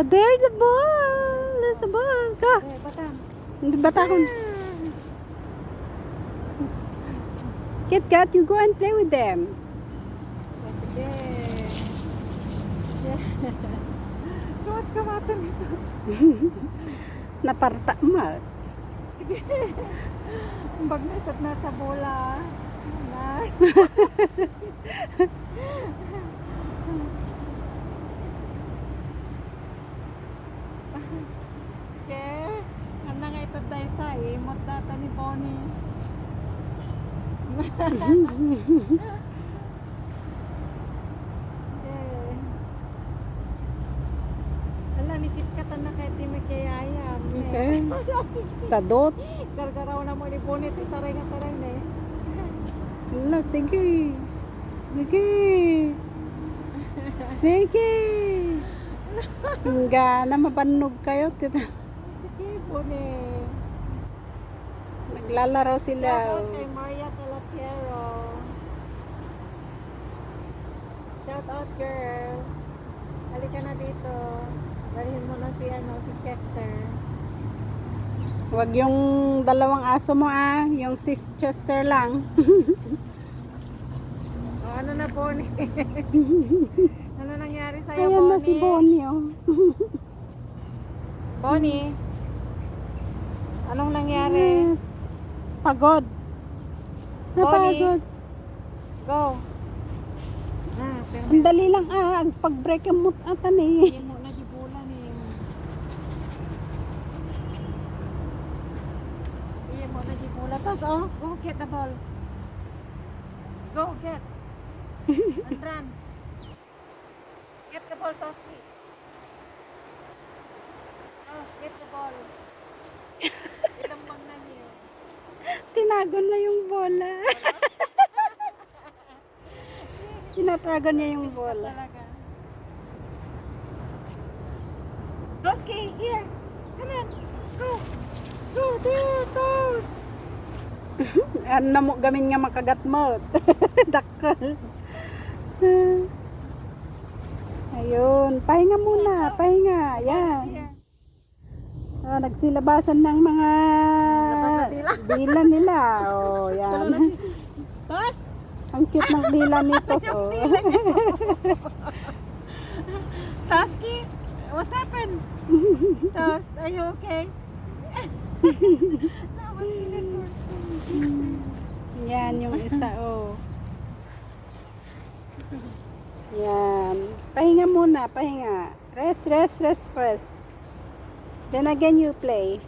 Oh, there's a ball. There's a ball. Go. Batang. Bata ko. Kit Kat, you go and play with them. Sige. Kumat kamatan ito. Naparta mo. Sige. Bag natat na sa bola. Na. Sige. Ano nga ito tayo? Imot data ni Bonnie. Ala, nikit ka ta na kahit di may kayayam. Okay. Sadot. Gargaraw na mo ni Bonnie. Taray na taray na eh. Ala, sige. Sige. Sige. Hingga na mabanog kayo. Sige, Bonnie. Naglalaro sila. Shout out kay Maria Talapiero. Shout out, girl. Halika na dito. Dalhin mo na si Chester. Wag yung dalawang aso mo yung sis Chester lang. O, ano na, Bonnie? Ano nangyari sa'yo, Ayan Bonnie? na si Bonnie, Bonnie? Anong nangyari? Pagod. Napagod. Go. Pero Ang dali lang pag-break ang mutatan eh. hindi mo na di bulan eh. Hindi mo na di bulan. Tapos, go get the ball. Go get. And run. Get the ball, Tosi. Oh, get the ball. Ilambang na niya. Tinagon na yung bola. Tinatagon niya yung bola. Talaga. Toski, here. Come on. Go. Go, there, Tos. Ano na mo gamin nga makagat mo. Dakal. Ayun, pahinga muna, pahinga. Yan. Nagsilabasan ng mga dila nila. Oh, yan. Tos. Ang cute ng dila nito. Oh. Toski, what happened? Tos, are you okay? Yan yung isa, oh. Yan. Pahinga muna, pahinga. Rest first. Then again you play.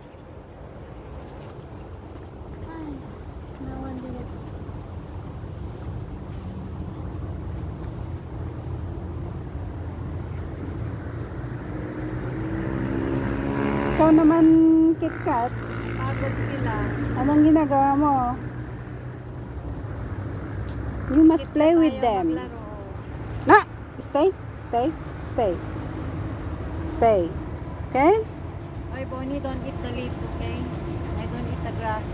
Ikaw naman, Kit Kat, Pagod sila. anong ginagawa mo? You must play with them. Na! Stay. Okay? Oy, Bonnie, don't eat the leaves, okay? I don't eat the grass.